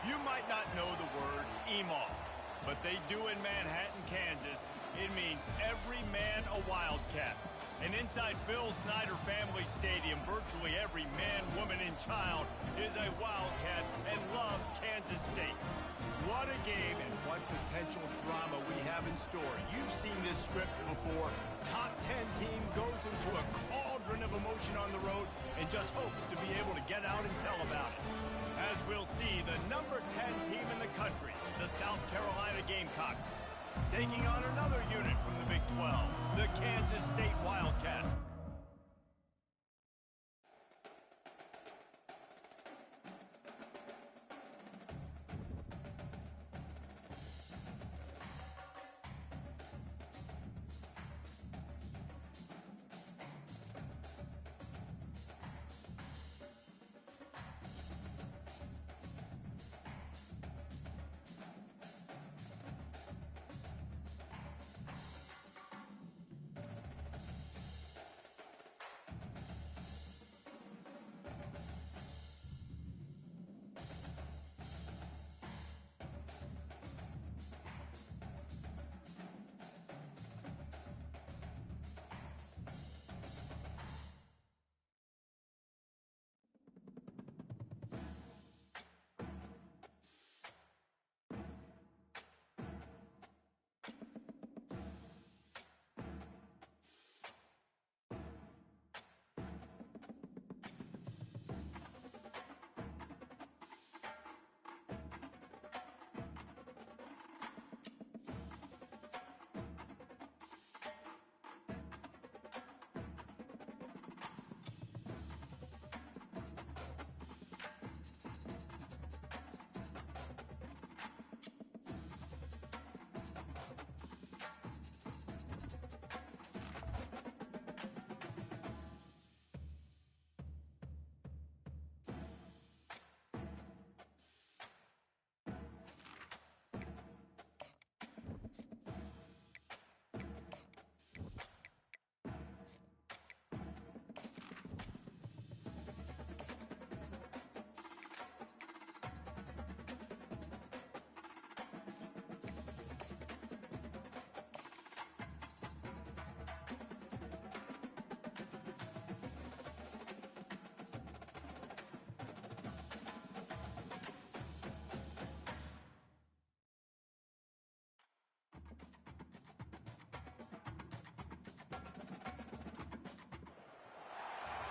You might not know the word EMAW, but they do in Manhattan, Kansas. It means every man a Wildcat. And inside Bill Snyder Family Stadium, virtually every man, woman, and child is a Wildcat and loves Kansas State. What a game and what potential drama we have in store. You've seen this script before. Top 10 team goes into a cauldron of emotion on the road and just hopes to be able to get out and tell about it. As we'll see, the number 10 team in the country, the South Carolina Gamecocks, taking on another unit from the Big 12, the Kansas State Wildcats.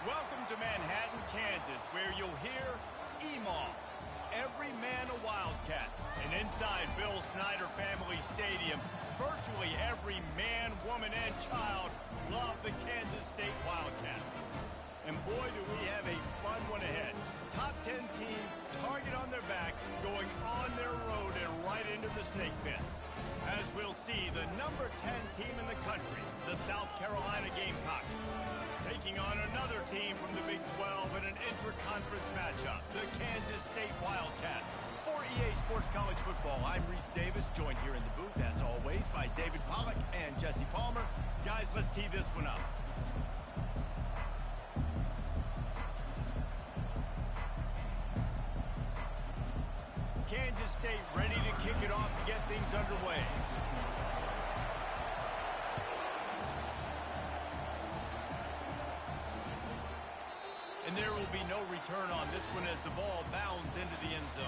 Welcome to Manhattan, Kansas, where you'll hear EMAW, every man a Wildcat. And inside Bill Snyder Family Stadium, virtually every man, woman, and child love the Kansas State Wildcats. And boy, do we have a fun one ahead. Top 10 team, target on their back, going on their road and right into the snake pit. As we'll see, the number 10 team in the country, the South Carolina Gamecocks, taking on another team from the Big 12 in an intra-conference matchup, the Kansas State Wildcats. For EA Sports College Football, I'm Reese Davis, joined here in the booth, as always, by David Pollack and Jesse Palmer. Guys, let's tee this one up. Kansas State ready to kick it off to get things underway. And there will be no return on this one as the ball bounds into the end zone.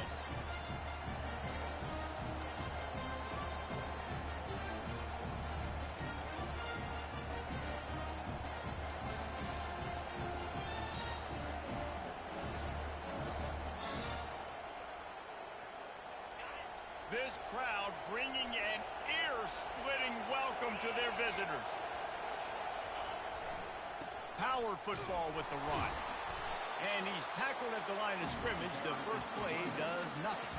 This crowd bringing an ear-splitting welcome to their visitors. Power football with the run. And he's tackled at the line of scrimmage. The first play does nothing.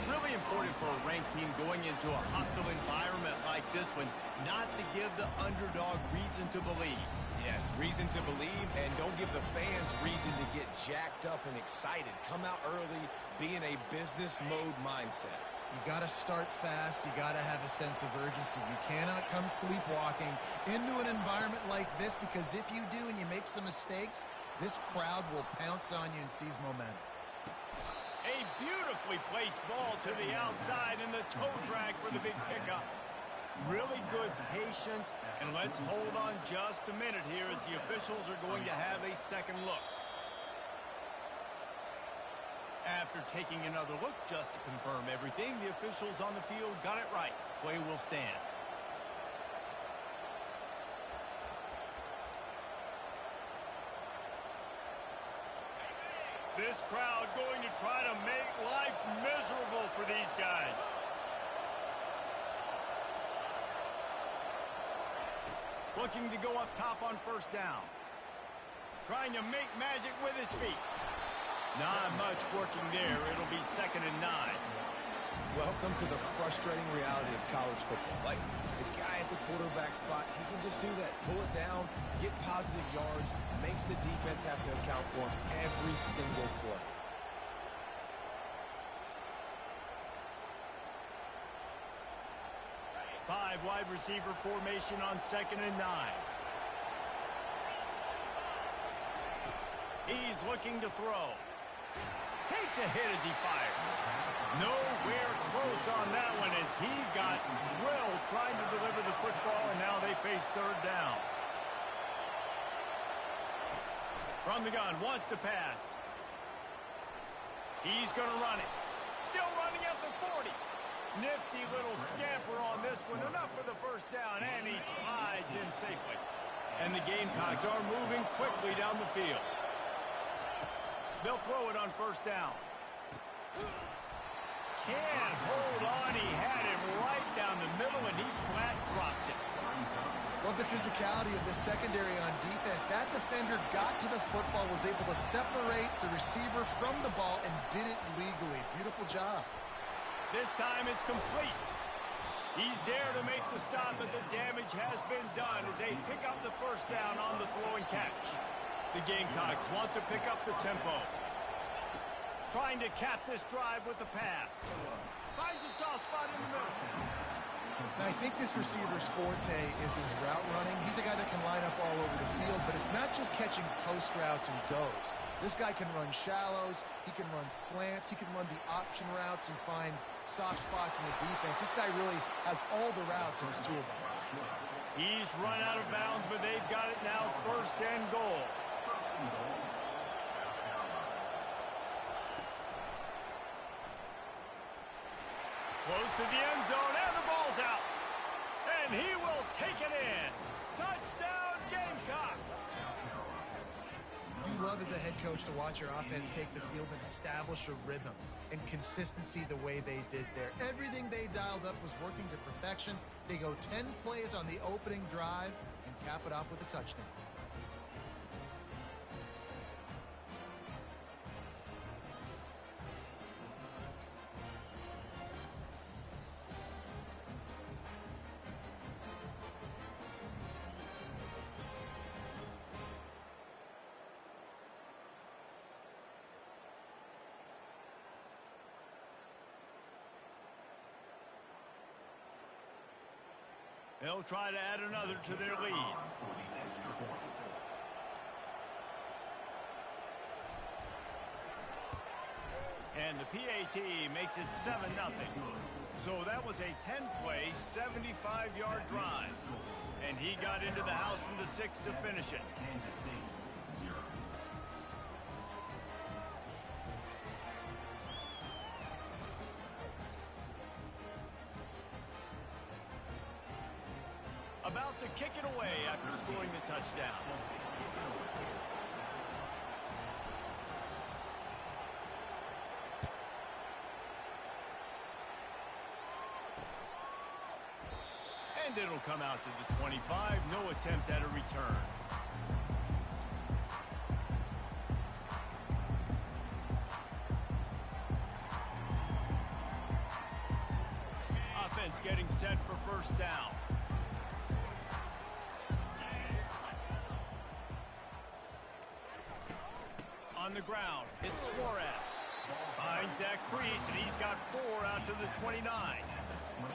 Really important for a ranked team going into a hostile environment like this one, not to give the underdog reason to believe. Yes, reason to believe, and don't give the fans reason to get jacked up and excited. Come out early, be in a business mode mindset. You got to start fast. You got to have a sense of urgency. You cannot come sleepwalking into an environment like this, because if you do and you make some mistakes, this crowd will pounce on you and seize momentum. A beautifully placed ball to the outside and the toe drag for the big pickup. Really good patience, and let's hold on just a minute here as the officials are going to have a second look. After taking another look just to confirm everything, the officials on the field got it right. Play will stand. This crowd going to try to make life miserable for these guys. Looking to go up top on first down. Trying to make magic with his feet. Not much working there. It'll be 2nd and 9. Welcome to the frustrating reality of college football. Like, the guy at the quarterback spot, he can just do that. Pull it down, get positive yards, makes the defense have to account for him every single play. Five wide receiver formation on 2nd and 9. He's looking to throw. Takes a hit as he fires. Nowhere close on that one as he got drilled trying to deliver the football, and now they face 3rd down. From the gun, wants to pass. He's going to run it. Still running at the 40. Nifty little scamper on this one. Enough for the first down, and he slides in safely. And the Gamecocks are moving quickly down the field. They'll throw it on first down. Can't hold on. He had him right down the middle, and he flat dropped it. Love the physicality of the secondary on defense. That defender got to the football, was able to separate the receiver from the ball, and did it legally. Beautiful job. This time it's complete. He's there to make the stop, but the damage has been done as they pick up the first down on the throw and catch. The Gamecocks want to pick up the tempo. Trying to cap this drive with the pass. Finds a soft spot in the middle. Now, I think this receiver's forte is his route running. He's a guy that can line up all over the field, but it's not just catching post routes and goes. This guy can run shallows, he can run slants, he can run the option routes and find soft spots in the defense. This guy really has all the routes in his toolbox. He's run out of bounds, but they've got it now 1st and goal. Close to the end zone, and the ball's out. And he will take it in. Touchdown, Gamecocks. You love as a head coach to watch your offense take the field and establish a rhythm and consistency the way they did there. Everything they dialed up was working to perfection. They go 10 plays on the opening drive and cap it off with a touchdown. They'll try to add another to their lead. And the PAT makes it 7-0. So that was a 10-play, 75-yard drive. And he got into the house from the 6 to finish it. About to kick it away after scoring the touchdown. And it'll come out to the 25. No attempt at a return. Offense getting set for first down. On the ground, it's Suarez. Finds that crease, and he's got 4 out to the 29.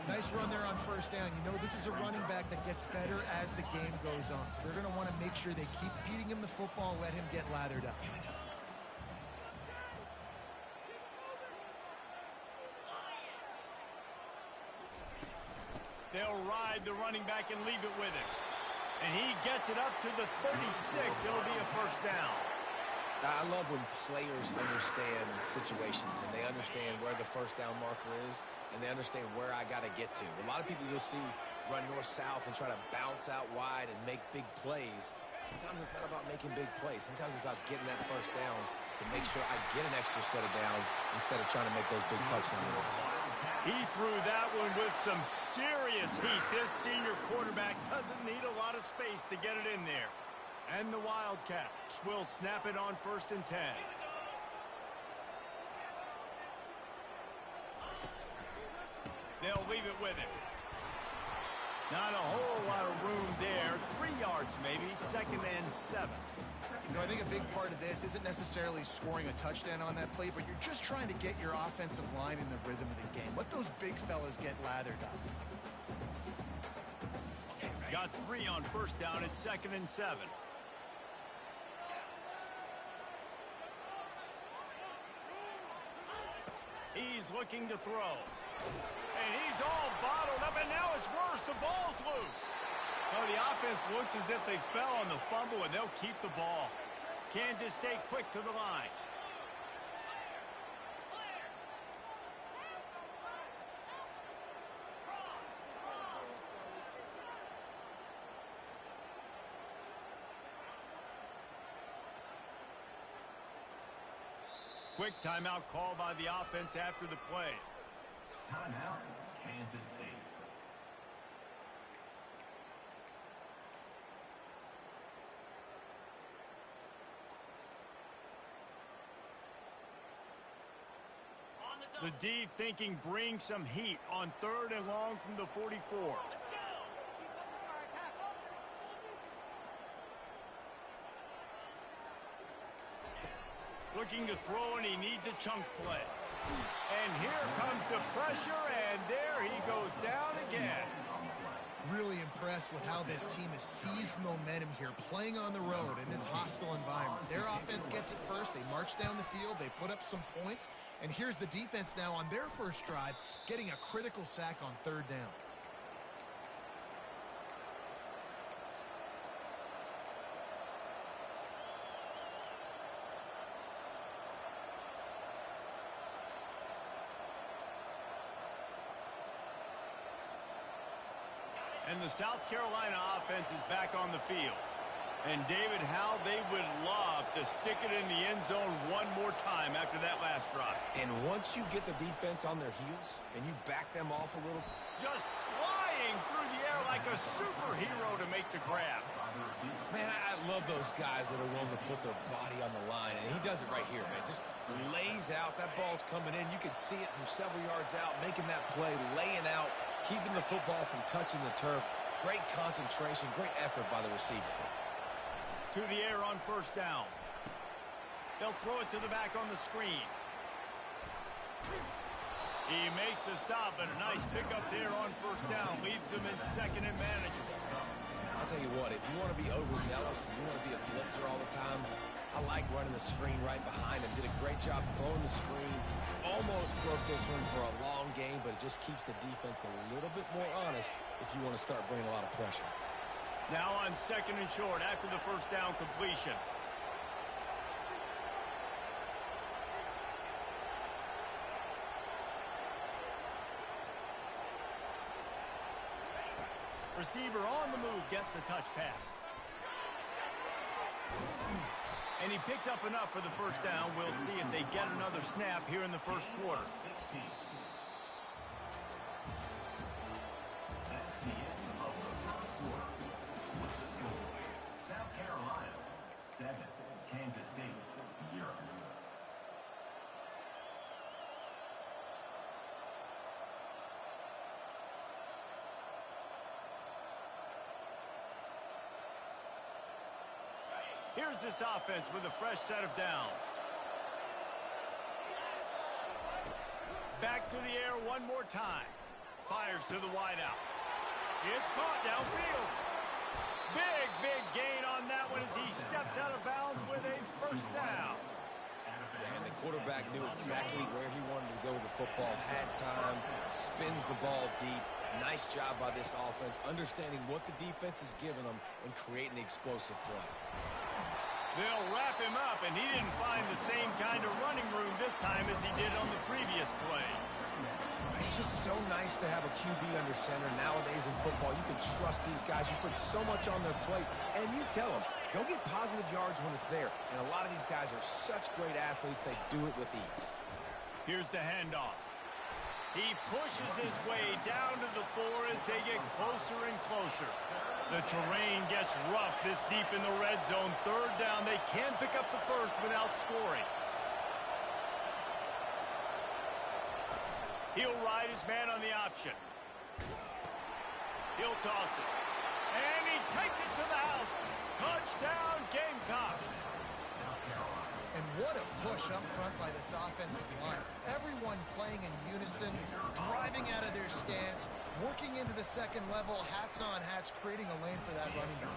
Nice run there on first down. You know, this is a running back that gets better as the game goes on. So they're going to want to make sure they keep feeding him the football and let him get lathered up. They'll ride the running back and leave it with him. And he gets it up to the 36. It'll be a first down. I love when players understand situations and they understand where the first down marker is and they understand where I got to get to. A lot of people you'll see run north-south and try to bounce out wide and make big plays. Sometimes it's not about making big plays. Sometimes it's about getting that first down to make sure I get an extra set of downs instead of trying to make those big touchdown runs. He threw that one with some serious heat. This senior quarterback doesn't need a lot of space to get it in there. And the Wildcats will snap it on 1st and 10. They'll leave it with him. Not a whole lot of room there. 3 yards maybe, 2nd and 7. You know, I think a big part of this isn't necessarily scoring a touchdown on that play, but you're just trying to get your offensive line in the rhythm of the game. Let those big fellas get lathered up. Got 3 on 1st down at 2nd and 7. He's looking to throw. And he's all bottled up, and now it's worse. The ball's loose. Oh, the offense looks as if they fell on the fumble, and they'll keep the ball. Kansas State quick to the line. Quick timeout called by the offense after the play. Timeout, Kansas State. The D thinking bring some heat on 3rd and long from the 44. Looking to throw, and he needs a chunk play. And here comes the pressure, and there he goes down again. Really impressed with how this team has seized momentum here, playing on the road in this hostile environment. Their offense gets it first. They march down the field. They put up some points. And here's the defense now on their first drive, getting a critical sack on 3rd down. And the South Carolina offense is back on the field. And David, how they would love to stick it in the end zone one more time after that last drive. And once you get the defense on their heels and you back them off a little. Just flying through the air like a superhero to make the grab. Man, I love those guys that are willing to put their body on the line. And he does it right here, man. Just lays out. That ball's coming in. You can see it from several yards out, making that play, laying out, keeping the football from touching the turf. Great concentration, great effort by the receiver. To the air on 1st down. They'll throw it to the back on the screen. He makes the stop, but a nice pickup there on 1st down. Leaves them in 2nd and manageable. I'll tell you what, if you want to be overzealous and you want to be a blitzer all the time, I like running the screen right behind him. Did a great job throwing the screen. Almost broke this one for a long game, but it just keeps the defense a little bit more honest if you want to start bringing a lot of pressure. Now on 2nd and short after the 1st down completion. Receiver on the move gets the touch pass. And he picks up enough for the 1st down. We'll see if they get another snap here in the 1st quarter. South Carolina, 7. Kansas State, 0. Here's this offense with a fresh set of downs. Back to the air one more time. Fires to the wideout. It's caught downfield. Big gain on that one as he steps out of bounds with a 1st down. And the quarterback knew exactly where he wanted to go with the football, had time, spins the ball deep. Nice job by this offense, understanding what the defense is giving them and creating the explosive play. They'll wrap him up, and he didn't find the same kind of running room this time as he did on the previous play. It's just so nice to have a QB under center. Nowadays in football, you can trust these guys. You put so much on their plate, and you tell them, go get positive yards when it's there. And a lot of these guys are such great athletes, they do it with ease. Here's the handoff. He pushes his way down to the 4 as they get closer and closer. The terrain gets rough this deep in the red zone. Third down, they can't pick up the first without scoring. He'll ride his man on the option. He'll toss it. And he takes it to the house. Touchdown, Gamecocks. And what a push up front by this offensive line. Everyone playing in unison, driving out of their stance, working into the second level, hats on hats, creating a lane for that running back.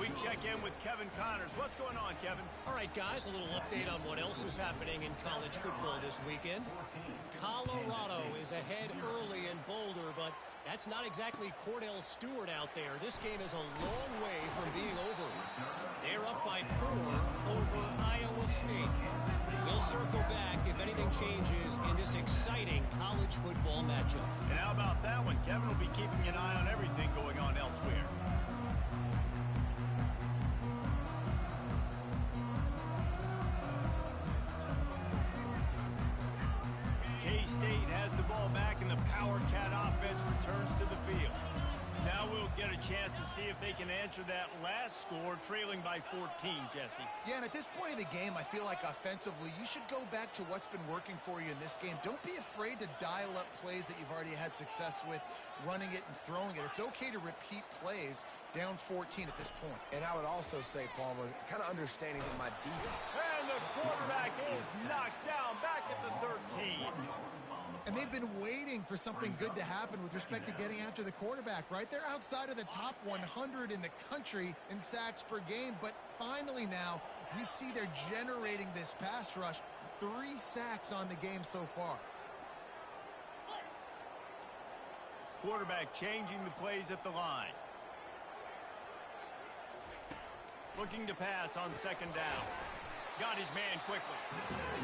We check in with Kevin Connors. What's going on, Kevin? All right, guys, a little update on what else is happening in college football this weekend. Colorado is ahead early in Boulder, but that's not exactly Cordell Stewart out there. This game is a long way from being over. They're up by 4 over Iowa State. We'll circle back if anything changes in this exciting college football matchup. And how about that one? Kevin will be keeping an eye on everything going on elsewhere. K-State has the ball back, and the Power Cat offense returns to the field. Now we'll get a chance to see if they can answer that last score, trailing by 14, Jesse. Yeah, and at this point of the game, I feel like offensively, you should go back to what's been working for you in this game. Don't be afraid to dial up plays that you've already had success with, running it and throwing it. It's okay to repeat plays down 14 at this point. And I would also say, Palmer, kind of understanding that my defense... And the quarterback is knocked down back at the 13. And they've been waiting for something good to happen with respect to getting after the quarterback, right? They're outside of the top 100 in the country in sacks per game, but finally now we see they're generating this pass rush. 3 sacks on the game so far. Quarterback changing the plays at the line. Looking to pass on second down. Got his man quickly.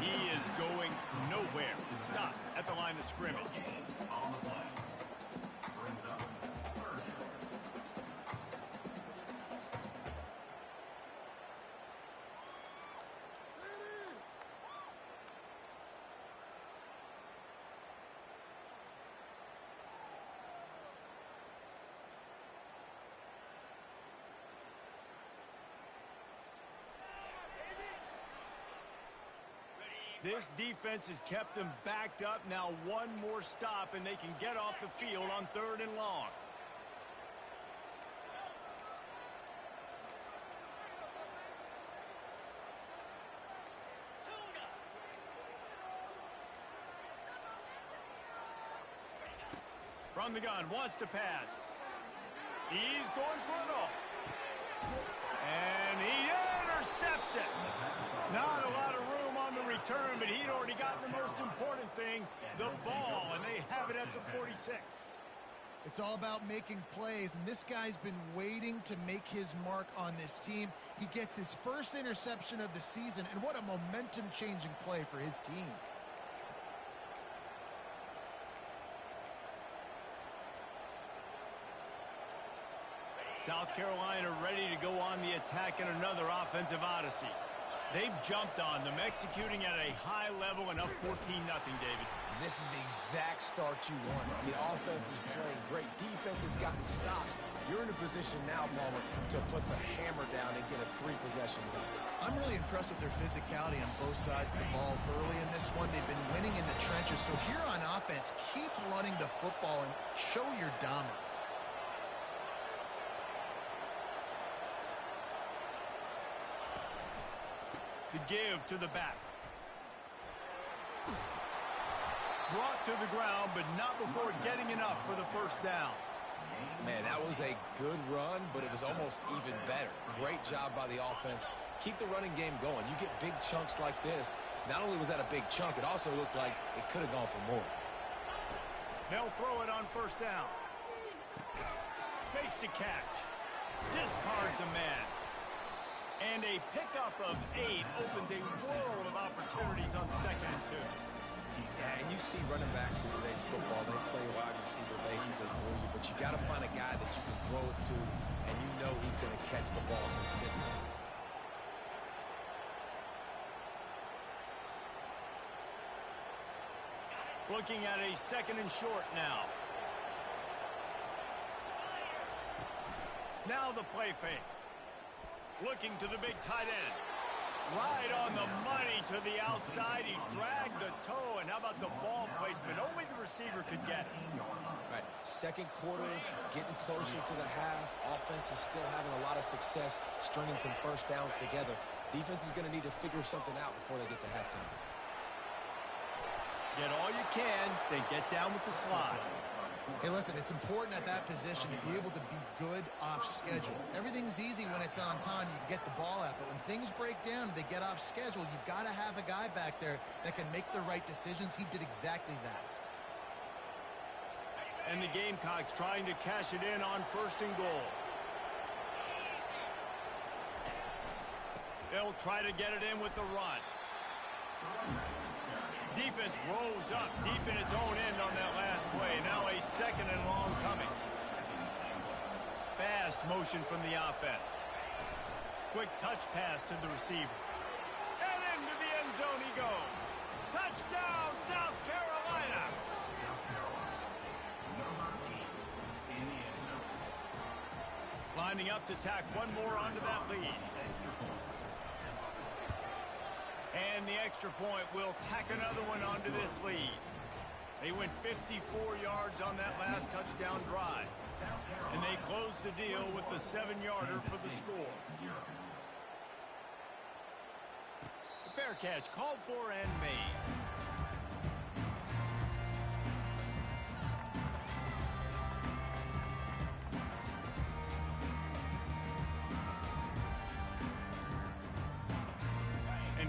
He is going nowhere. Stop at the line of scrimmage. On the play. Brings up third. This defense has kept them backed up. Now one more stop, and they can get off the field on 3rd and long. From the gun, wants to pass. He's going for it all. And he intercepts it. Not a lot of room on the return, but he'd already gotten the most important thing, the ball, and they have it at the 46. It's all about making plays, and this guy's been waiting to make his mark on this team. He gets his first interception of the season, and what a momentum-changing play for his team. South Carolina ready to go on the attack in another offensive odyssey. They've jumped on them, executing at a high level and up 14-0, David. This is the exact start you want. The offense is playing great. Defense has gotten stops. You're in a position now, Palmer, to put the hammer down and get a 3-possession lead. I'm really impressed with their physicality on both sides of the ball early in this one. They've been winning in the trenches. So here on offense, keep running the football and show your dominance. The give to the back. Brought to the ground, but not before getting enough for the first down. Man, that was a good run, but it was almost even better. Great job by the offense. Keep the running game going. You get big chunks like this, Not only was that a big chunk, it also looked like it could have gone for more. They'll throw it on first down. Makes the catch. Discards a man. And a pickup of 8 opens a world of opportunities on 2nd and 2. Yeah, and you see running backs in today's football, they play wide receiver basically for you, but you got to find a guy that you can throw it to, and you know he's going to catch the ball consistently. Looking at a 2nd and short now. Now the play fake. Looking to the big tight end. Right on the money to the outside. He dragged the toe, and how about the ball placement? Only the receiver could get it. Right, 2nd quarter, getting closer to the half. Offense is still having a lot of success stringing some first downs together. Defense is going to need to figure something out before they get to halftime. Get all you can, then get down with the slide. Hey, listen, it's important at that position to be able to be good off schedule. Everything's easy when it's on time. You can get the ball out, but when things break down and they get off schedule, you've got to have a guy back there that can make the right decisions. He did exactly that. And the Gamecocks trying to cash it in on 1st and goal. They'll try to get it in with the run. Defense rose up deep in its own end on that last play. Now a 2nd and long coming. Fast motion from the offense. Quick touch pass to the receiver. And into the end zone he goes. Touchdown, South Carolina. Lining up to tack one more onto that lead. And the extra point will tack another one onto this lead. They went 54 yards on that last touchdown drive. And they close the deal with the 7-yarder for the score. The fair catch called for and made.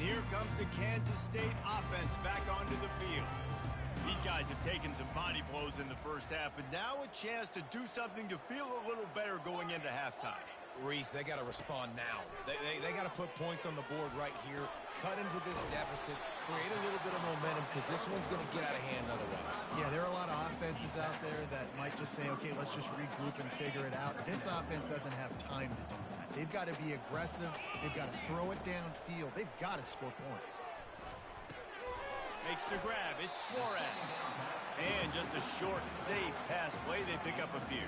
Here comes the Kansas State offense back onto the field. These guys have taken some body blows in the first half, but now a chance to do something to feel a little better going into halftime. Reese, they got to respond now. They got to put points on the board right here, cut into this deficit, create a little bit of momentum, because this one's going to get out of hand otherwise. Yeah, there are a lot of offenses out there that might just say, okay, let's just regroup and figure it out. This offense doesn't have time to do that. They've got to be aggressive. They've got to throw it downfield. They've got to score points. Makes the grab. It's Suarez. And just a short, safe pass play. They pick up a few.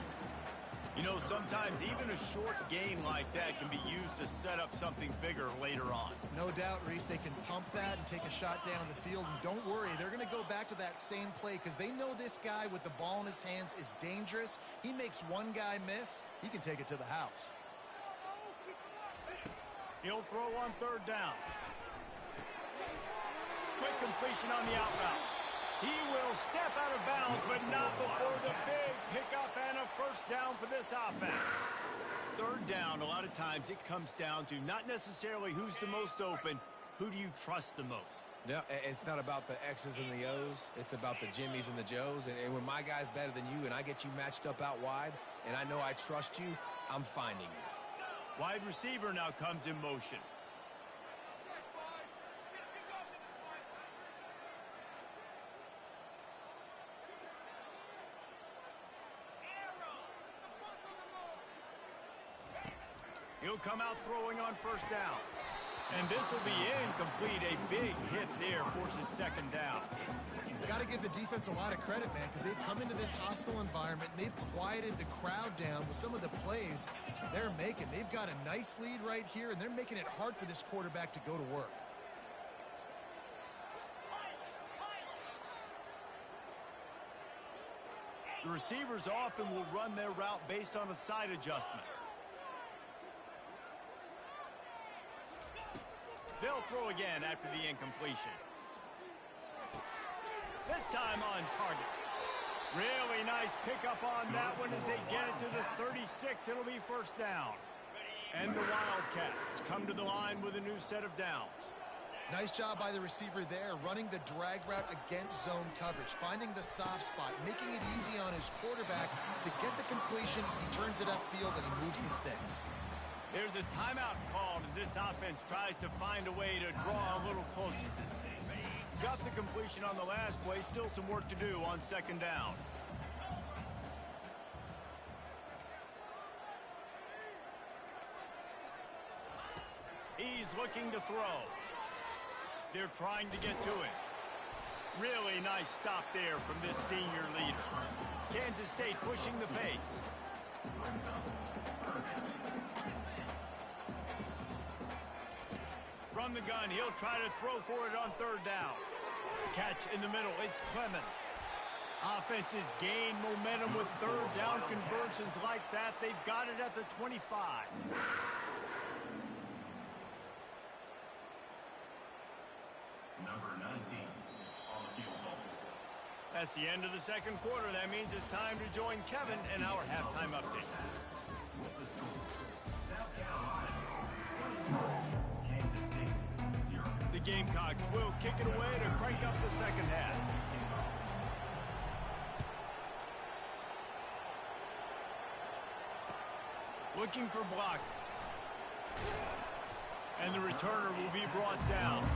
You know, sometimes even a short game like that can be used to set up something bigger later on. No doubt, Reese, they can pump that and take a shot down the field. And don't worry, they're going to go back to that same play because they know this guy with the ball in his hands is dangerous. He makes one guy miss, he can take it to the house. He'll throw on 3rd down. Quick completion on the out route. He will step out of bounds, but not before the big pickup and a first down for this offense. 3rd down, a lot of times it comes down to not necessarily who's the most open, who do you trust the most? No, it's not about the X's and the O's. It's about the Jimmies and the Joes. And when my guy's better than you and I get you matched up out wide, and I know I trust you, I'm finding you. Wide receiver now comes in motion. He'll come out throwing on 1st down. And this will be incomplete. A big hit there forces 2nd down. Got to give the defense a lot of credit, man, because they've come into this hostile environment and they've quieted the crowd down with some of the plays they're making. They've got a nice lead right here, and they're making it hard for this quarterback to go to work. The receivers often will run their route based on a side adjustment. They'll throw again after the incompletion. This time on target. Really nice pickup on that one as they get it to the 36. It'll be 1st down. And the Wildcats come to the line with a new set of downs. Nice job by the receiver there, running the drag route against zone coverage, finding the soft spot, making it easy on his quarterback to get the completion. He turns it upfield and he moves the sticks. There's a timeout called as this offense tries to find a way to draw a little closer. Got the completion on the last play, still some work to do on second down. He's looking to throw. They're trying to get to it. Really nice stop there from this senior leader. Kansas State pushing the pace. From the gun, he'll try to throw for it on third down. Catch in the middle, it's Clemens. Offenses gain momentum with third down conversions like that. They've got it at the 25. Number 19 on the field goal. That's the end of the second quarter. That means it's time to join Kevin in our halftime update. With the score, South Carolina, Kansas State, 0. The Gamecocks will kick it away to crank up the second half. Looking for block. And the returner will be brought down.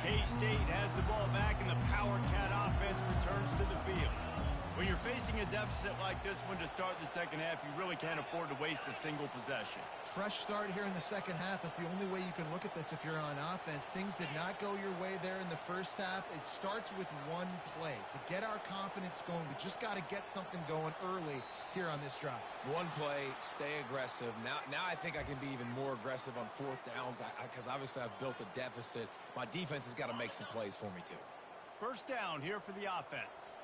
K-State has the ball back and the Power Cat offense returns to the field. When you're facing a deficit like this one to start the second half, you really can't afford to waste a single possession. Fresh start here in the second half. That's the only way you can look at this if you're on offense. Things did not go your way there in the first half. It starts with one play. To get our confidence going, we just got to get something going early here on this drive. One play, stay aggressive. Now I think I can be even more aggressive on fourth downs because obviously I've built a deficit. My defense has got to make some plays for me too. First down here for the offense.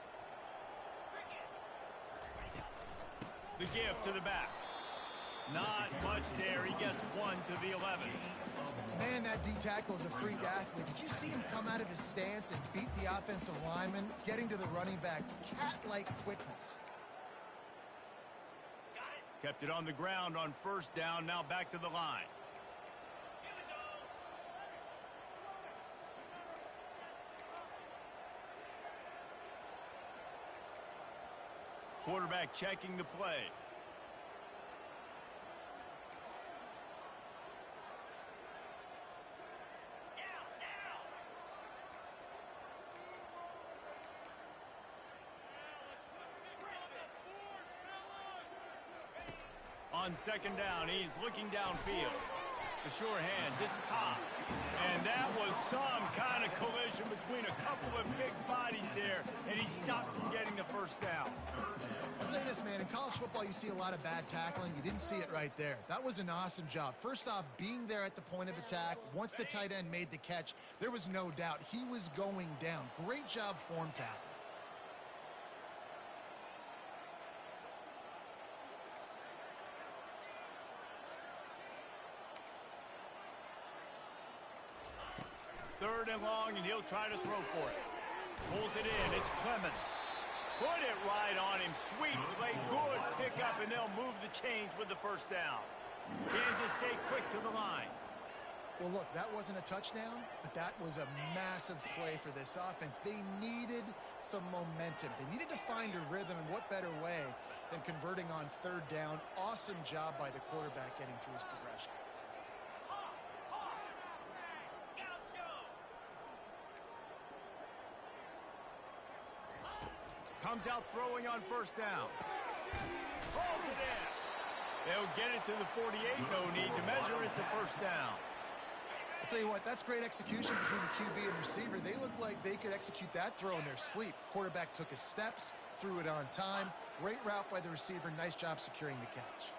The give to the back. Not much there. He gets one to the 11. Man, that D-tackle is a freak athlete. Did you see him come out of his stance and beat the offensive lineman, getting to the running back? Cat-like quickness. Kept it on the ground on first down. Now back to the line. Quarterback checking the play. On second down, he's looking downfield. The sure hands, it's Cobb. And that was some kind of collision between a couple of big bodies there, and he stopped from getting the first down. I'll say this, man. In college football, you see a lot of bad tackling. You didn't see it right there. That was an awesome job. First off, being there at the point of attack. Once the tight end made the catch, there was no doubt he was going down. Great job form tackle. Third and long, and he'll try to throw for it. Pulls it in. It's Clemens. Put it right on him. Sweet play. Good pickup, and they'll move the chains with the first down. Kansas State quick to the line. Well, look, that wasn't a touchdown, but that was a massive play for this offense. They needed some momentum. They needed to find a rhythm, and what better way than converting on third down. Awesome job by the quarterback getting through his progression. Comes out throwing on first down. Pulls it in. They'll get it to the 48. No need to measure. It's a first down. I'll tell you what, that's great execution between the QB and receiver. They look like they could execute that throw in their sleep. Quarterback took his steps, threw it on time. Great route by the receiver. Nice job securing the catch.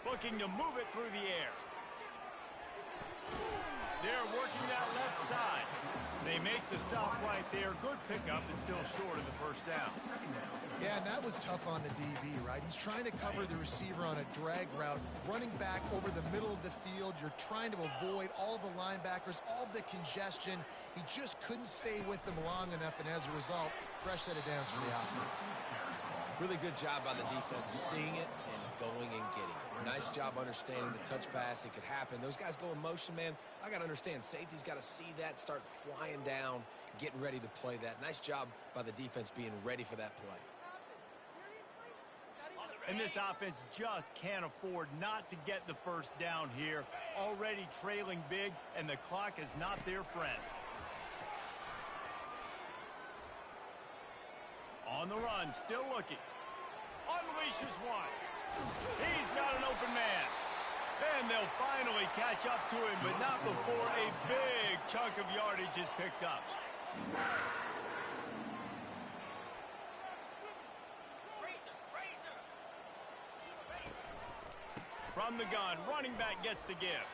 Looking to move it through the air. They're working that left side. They make the stop right there. Good pickup and still short of the first down. Yeah, and that was tough on the DB, right? He's trying to cover the receiver on a drag route, running back over the middle of the field. You're trying to avoid all the linebackers, all the congestion. He just couldn't stay with them long enough, and as a result, fresh set of downs for the offense. Really good job by the defense, seeing it and going and getting it. Nice job understanding the touch pass. It could happen. Those guys go in motion, man. I got to understand. Safety's got to see that, start flying down, getting ready to play that. Nice job by the defense being ready for that play. And this offense just can't afford not to get the first down here. Already trailing big, and the clock is not their friend. On the run, still looking. Unleashes one. He's got an open man. And they'll finally catch up to him, but not before a big chunk of yardage is picked up. From the gun, running back gets to give.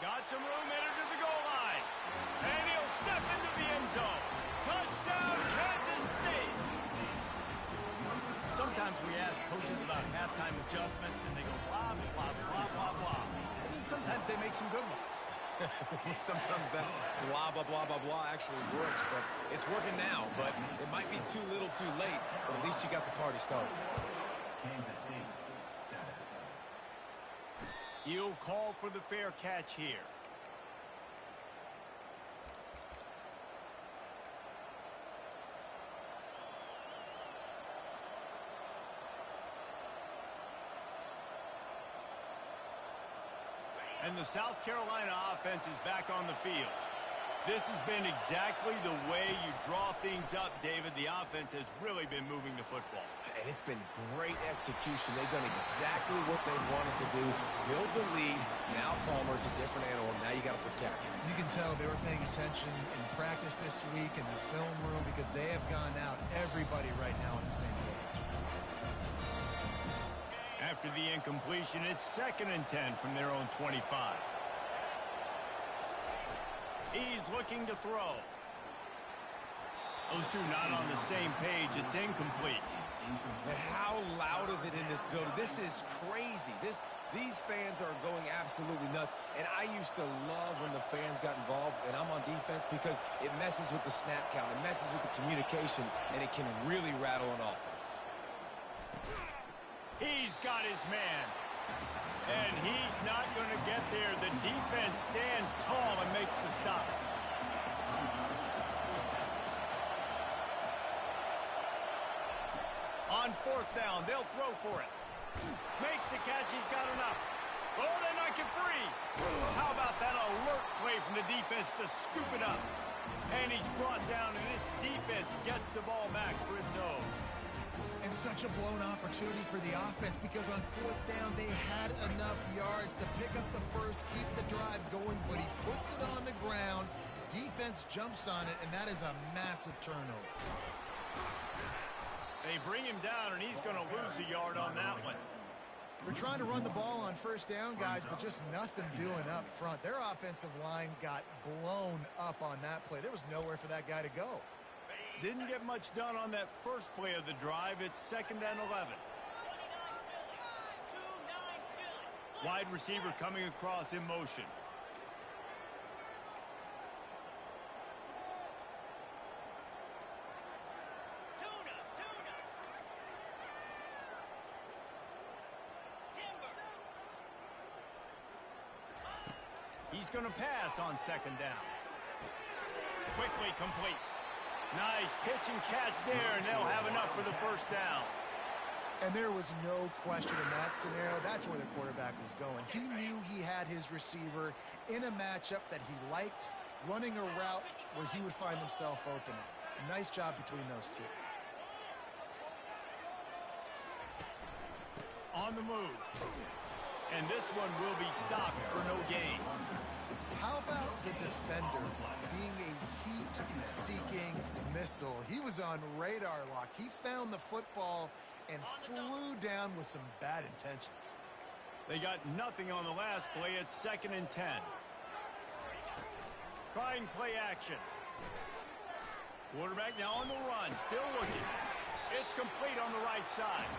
Got some room headed to the goal line. And he'll step into the end zone. Touchdown, Kansas State. Sometimes we ask coaches about halftime adjustments, and they go blah, blah, blah, blah, blah. I mean, sometimes they make some good ones. Sometimes that blah, blah, blah, blah, blah actually works, but it's working now. But it might be too little too late, but at least you got the party started. Kansas State, 7. He'll call for the fair catch here. And the South Carolina offense is back on the field. This has been exactly the way you draw things up, David. The offense has really been moving the football. And it's been great execution. They've done exactly what they wanted to do. Build the lead. Now Palmer's a different animal. Now you got to protect him. You can tell they were paying attention in practice this week in the film room because they have gone out, everybody right now on the same page. After the incompletion, it's 2nd and 10 from their own 25. He's looking to throw. Those two not on the same page. It's incomplete. And how loud is it in this building? This is crazy. These fans are going absolutely nuts. And I used to love when the fans got involved, and I'm on defense because it messes with the snap count. It messes with the communication, and it can really rattle an offense. He's got his man. And he's not going to get there. The defense stands tall and makes the stop. On 4th down, they'll throw for it. Makes the catch. He's got enough. Oh, they're not get free. How about that alert play from the defense to scoop it up? And he's brought down, and this defense gets the ball back for its own. And such a blown opportunity for the offense because on 4th down, they had enough yards to pick up the first, keep the drive going, but he puts it on the ground. Defense jumps on it, and that is a massive turnover. They bring him down, and he's going to lose a yard on that one. We're trying to run the ball on 1st down, guys, but just nothing doing up front. Their offensive line got blown up on that play. There was nowhere for that guy to go. Didn't get much done on that first play of the drive. It's 2nd and 11. Wide receiver coming across in motion. He's going to pass on 2nd down. Quickly complete. Nice pitch and catch there, and they'll have enough for the first down. And there was no question in that scenario. That's where the quarterback was going. He knew he had his receiver in a matchup that he liked, running a route where he would find himself open. Nice job between those two. On the move. And this one will be stopped for no gain. How about the defender being a heat-seeking missile? He was on radar lock. He found the football and flew down with some bad intentions. They got nothing on the last play. It's 2nd and 10. Trying play action. Quarterback now on the run, still looking. It's complete on the right side.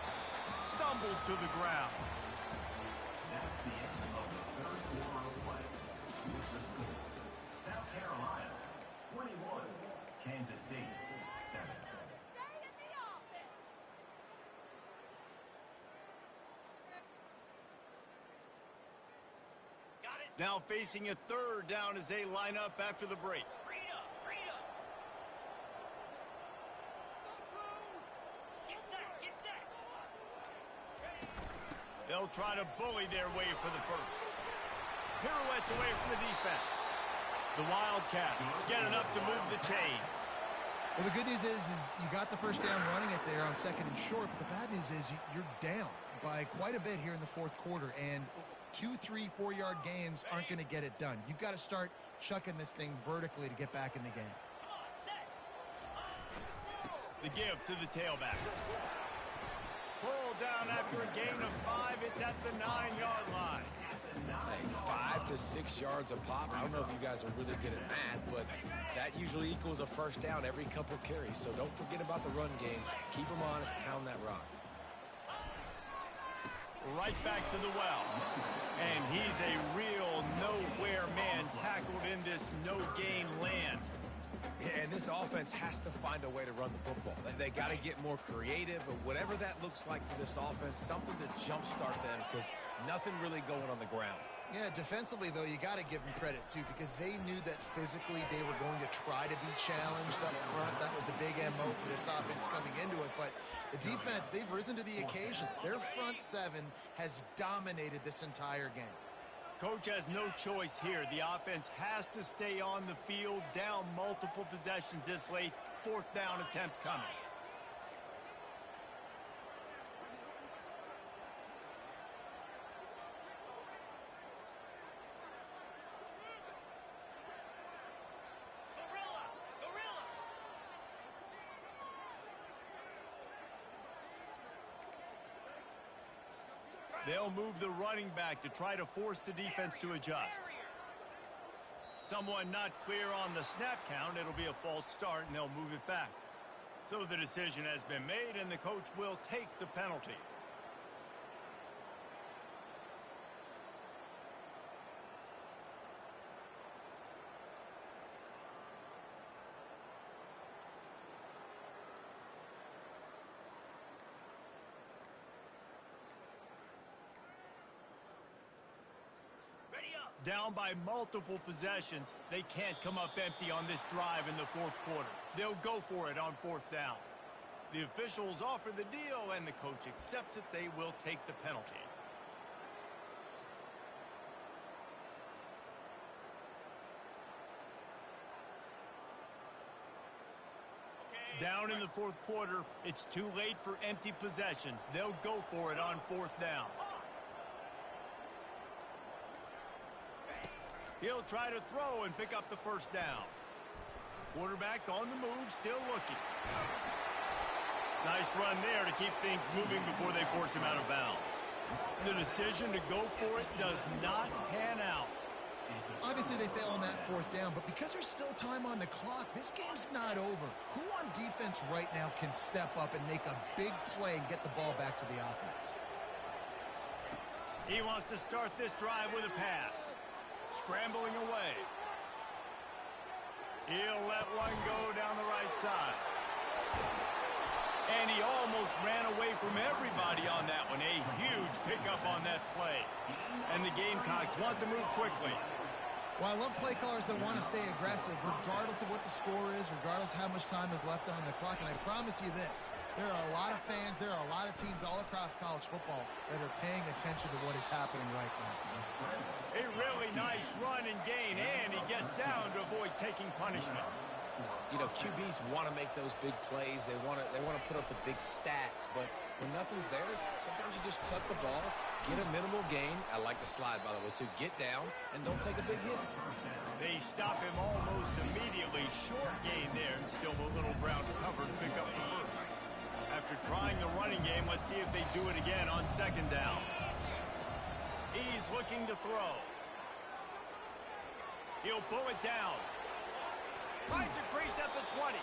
Stumbled to the ground. That's the end of the third quarter of play. With the score, South Carolina 21, Kansas State 7. Now facing a third down as they line up after the break. They'll try to bully their way for the first. Pirouettes away from the defense. The Wildcats get enough to move the chains. Well, the good news is you got the first down running it there on 2nd and short, but the bad news is you're down by quite a bit here in the 4th quarter, and 2, 3, 4-yard gains aren't going to get it done. You've got to start chucking this thing vertically to get back in the game. The give to the tailback. Pull down after a gain of 5. It's at the 9-yard line. Like 5 to 6 yards a pop. I don't know if you guys are really good at math, but that usually equals a first down every couple carries. So don't forget about the run game. Keep them honest. Pound that rock. Right back to the well. And he's a real nowhere man tackled in this no-gain land. Yeah, and this offense has to find a way to run the football. They got to get more creative, or whatever that looks like for this offense, something to jumpstart them, because nothing really going on the ground. Yeah, defensively, though, you got to give them credit, too, because they knew that physically they were going to try to be challenged up front. That was a big MO for this offense coming into it. But the defense, they've risen to the occasion. Their front seven has dominated this entire game. Coach has no choice here. The offense has to stay on the field, down multiple possessions this late. 4th down attempt coming. They'll move the running back to try to force the defense to adjust. Someone not clear on the snap count. It'll be a false start, and they'll move it back. So the decision has been made, and the coach will take the penalty. Down by multiple possessions, they can't come up empty on this drive in the 4th quarter. They'll go for it on 4th down. The officials offer the deal, and the coach accepts it. They will take the penalty. Down in the 4th quarter, it's too late for empty possessions. They'll go for it on 4th down. He'll try to throw and pick up the first down. Quarterback on the move, still looking. Nice run there to keep things moving before they force him out of bounds. The decision to go for it does not pan out. Obviously, they fail on that 4th down, but because there's still time on the clock, this game's not over. Who on defense right now can step up and make a big play and get the ball back to the offense? He wants to start this drive with a pass. Scrambling away. He'll let one go down the right side. And he almost ran away from everybody on that one. A huge pickup on that play. And the Gamecocks want to move quickly. Well, I love play callers that want to stay aggressive, regardless of what the score is, regardless of how much time is left on the clock. And I promise you this, there are a lot of fans, there are a lot of teams all across college football that are paying attention to what is happening right now. A really nice run and gain, and he gets down to avoid taking punishment. You know, QBs want to make those big plays. They want to put up the big stats, but when nothing's there, sometimes you just tuck the ball, get a minimal gain. I like the slide, by the way, too. Get down and don't take a big hit. They stop him almost immediately. Short gain there, and still a little ground cover to pick up the first. After trying the running game, let's see if they do it again on 2nd down. He's looking to throw. He'll pull it down. Finds a crease at the 20.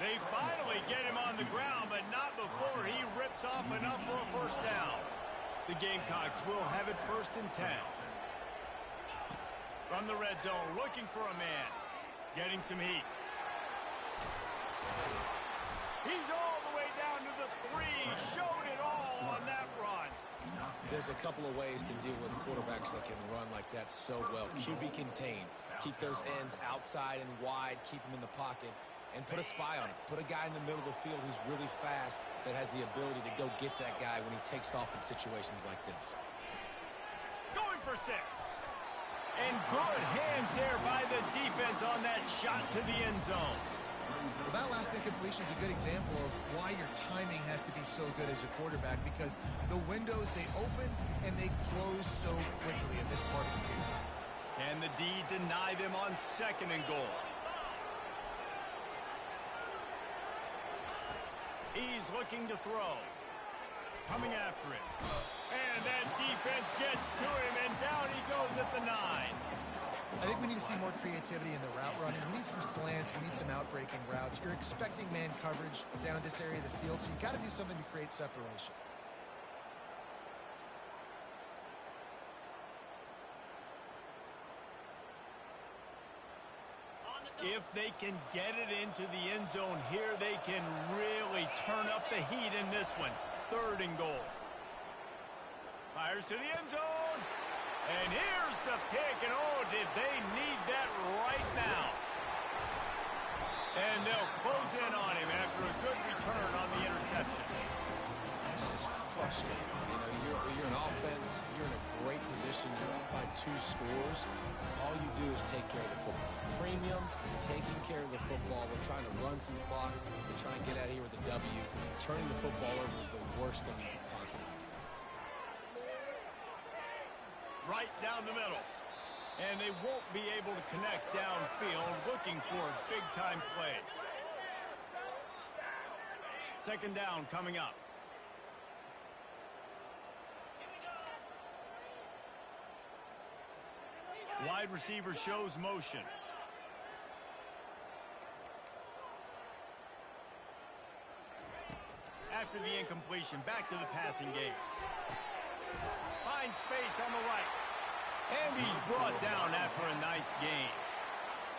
They finally get him on the ground, but not before he rips off enough for a first down. The Gamecocks will have it 1st and 10. From the red zone, looking for a man. Getting some heat. He's all the way down to the 3. Showed it all on that run. There's a couple of ways to deal with quarterbacks that can run like that so well. QB contained. Keep those ends outside and wide. Keep them in the pocket. And put a spy on it. Put a guy in the middle of the field who's really fast that has the ability to go get that guy when he takes off in situations like this. Going for 6. And good hands there by the defense on that shot to the end zone. Well, that last incompletion is a good example of why your timing has to be so good as a quarterback, because the windows, they open and they close so quickly in this part of the field. Can the D deny them on 2nd and goal? He's looking to throw. Coming after him. And that defense gets to him, and down he goes at the 9. I think we need to see more creativity in the route running. We need some slants. We need some outbreaking routes. You're expecting man coverage down in this area of the field, so you've got to do something to create separation. If they can get it into the end zone here, they can really turn up the heat in this one. 3rd and goal. Fires to the end zone. And here's the pick. And oh, did they need that right now. And they'll close in on him after a good return on the interception. This is frustrating. You know, you're an offense. You're in a great position. You're up by 2 scores. All you do is take care of the football. Premium, taking care of the football. We're trying to run some clock. We're trying to get out of here with a W. Turning the football over is the worst thing you can possibly do. Right down the middle. And they won't be able to connect downfield, looking for a big-time play. 2nd down coming up. Wide receiver shows motion. After the incompletion, back to the passing game. Finds space on the right. And he's brought down after a nice gain.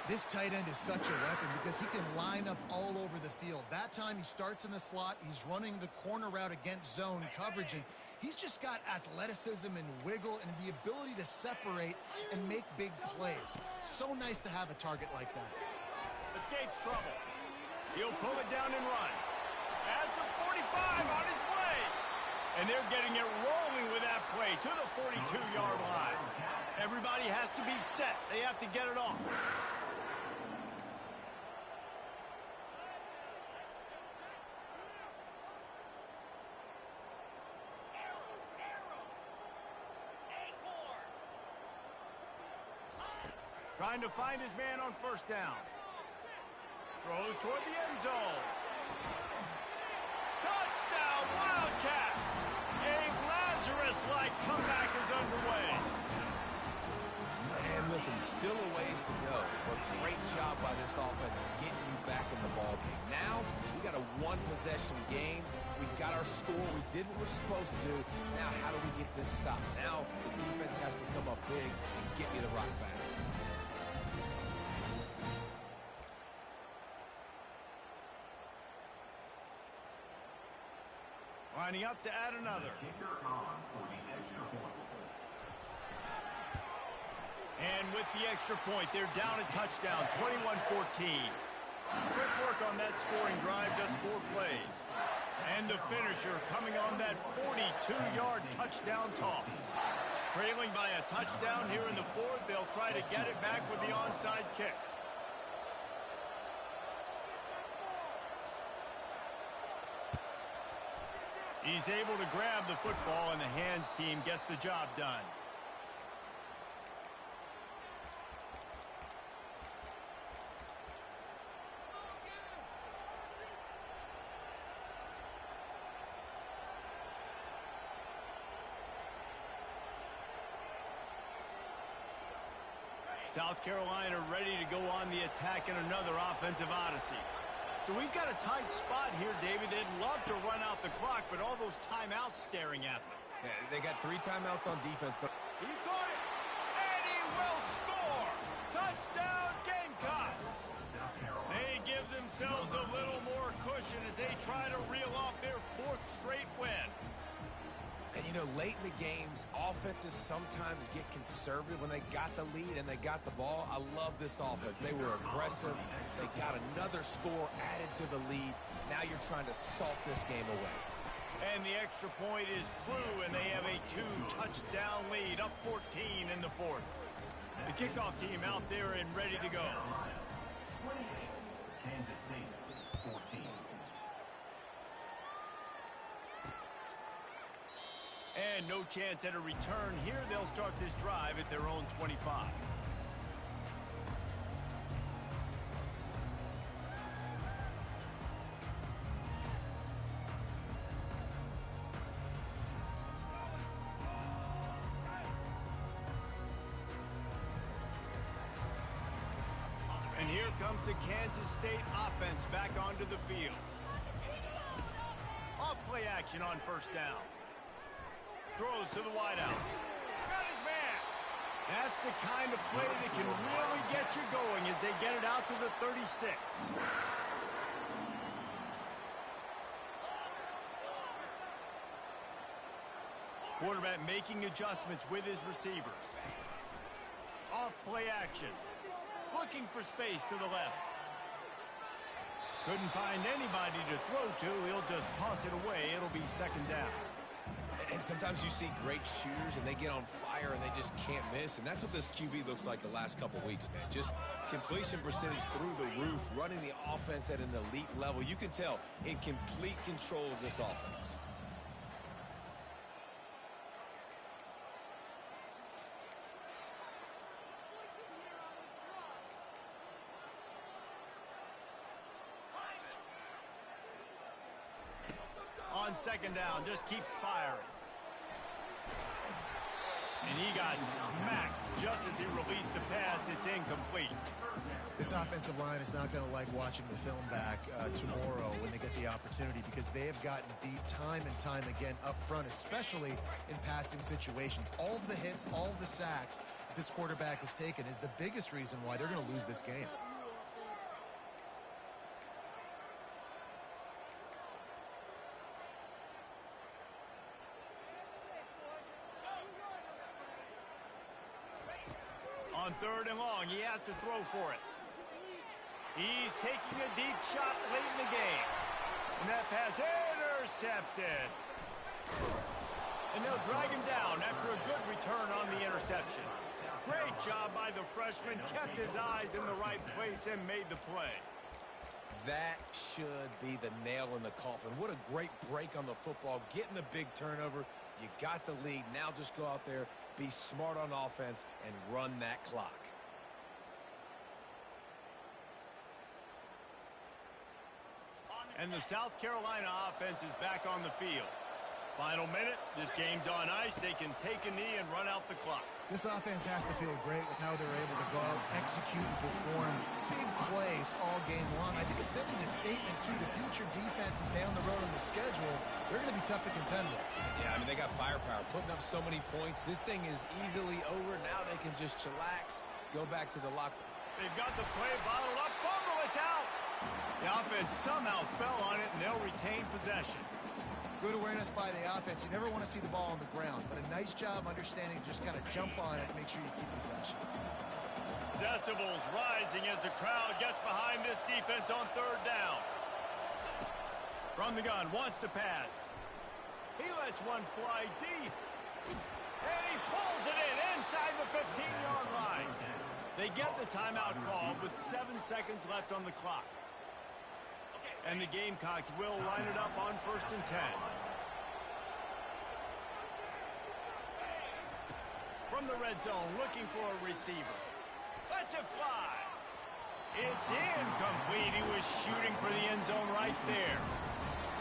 This tight end is such a weapon because he can line up all over the field. That time he starts in the slot. He's running the corner route against zone coverage, and he's just got athleticism and wiggle and the ability to separate and make big plays. It's so nice to have a target like that. Escapes trouble. He'll pull it down and run. At the 45 on his way. And they're getting it rolling with that play to the 42-yard line. Everybody has to be set. They have to get it off. Trying to find his man on 1st down. Throws toward the end zone. Touchdown, Wildcats! A Lazarus-like comeback is underway. And listen, still a ways to go, but great job by this offense getting you back in the ball game. Now, we got a 1-possession game. We've got our score. We did what we're supposed to do. Now, how do we get this stopped? Now, the defense has to come up big and get me the rock back. Lining up to add another. And with the extra point, they're down a touchdown, 21-14. Quick work on that scoring drive, just 4 plays. And the finisher coming on that 42-yard touchdown toss. Trailing by a touchdown here in the 4th, they'll try to get it back with the onside kick. He's able to grab the football, and the hands team gets the job done. South Carolina ready to go on the attack in another offensive odyssey. So we've got a tight spot here, David. They'd love to run out the clock, but all those timeouts staring at them. Yeah, they got 3 timeouts on defense, but He caught it, and he will score! Touchdown, Gamecocks! They give themselves a little more cushion as they try to reel off their 4th straight win. And, you know, late in the games, offenses sometimes get conservative when they got the lead and they got the ball. I love this offense. They were aggressive. They got another score added to the lead. Now you're trying to salt this game away. And the extra point is true, and they have a 2-touchdown lead, up 14 in the 4th. The kickoff team out there and ready to go. 28, Kansas State 14. And no chance at a return here. They'll start this drive at their own 25. And here comes the Kansas State offense back onto the field. Off play action on first down. Throws to the wideout. Got his man. That's the kind of play that can really get you going as they get it out to the 36. Quarterback making adjustments with his receivers. Off play action. Looking for space to the left. Couldn't find anybody to throw to. He'll just toss it away. It'll be second down. And sometimes you see great shooters and they get on fire and they just can't miss. And that's what this QB looks like the last couple weeks, man. Just completion percentage through the roof, running the offense at an elite level. You can tell in complete control of this offense. On second down, just keeps firing. And he got smacked just as he released the pass. It's incomplete. This offensive line is not going to like watching the film back tomorrow when they get the opportunity, because they have gotten beat time and time again up front, especially in passing situations. All of the hits, all of the sacks this quarterback has taken is the biggest reason why they're going to lose this game. On third and long, he has to throw for it. He's taking a deep shot late in the game. And that pass intercepted. And they'll drag him down after a good return on the interception. Great job by the freshman. Kept his eyes in the right place and made the play. That should be the nail in the coffin. What a great break on the football. Getting the big turnover. You got the lead. Now just go out there, be smart on offense, and run that clock. And the South Carolina offense is back on the field. Final minute, this game's on ice. They can take a knee and run out the clock. This offense has to feel great with how they're able to go out, execute, and perform big plays all game long. I think it's sending a statement to the future defenses down the road on the schedule. They're going to be tough to contend with. Yeah, I mean, they got firepower, putting up so many points. This thing is easily over. Now they can just chillax, go back to the locker. They've got the play bottled up. Fumble, it's out. The offense somehow fell on it, and they'll retain possession. Good awareness by the offense. You never want to see the ball on the ground, but a nice job understanding to just kind of jump on it and make sure you keep possession. Decibels rising as the crowd gets behind this defense on third down. From the gun, wants to pass. He lets one fly deep. And he pulls it in inside the 15-yard line. They get the timeout called with 7 seconds left on the clock. And the Gamecocks will line it up on 1st and 10. From the red zone, looking for a receiver. Lets it fly. It's incomplete. He was shooting for the end zone right there.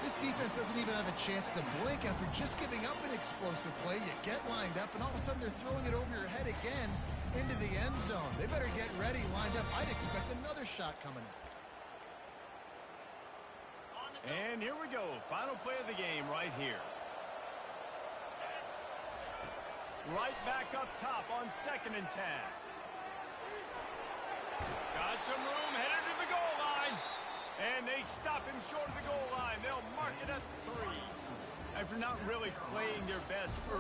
This defense doesn't even have a chance to blink after just giving up an explosive play. You get lined up, and all of a sudden they're throwing it over your head again, into the end zone. They better get ready, lined up. I'd expect another shot coming up. And here we go. Final play of the game right here. Right back up top on 2nd and 10. Got some room, headed to the goal line. And they stop him short of the goal line. They'll mark it at 3. After not really playing their best early.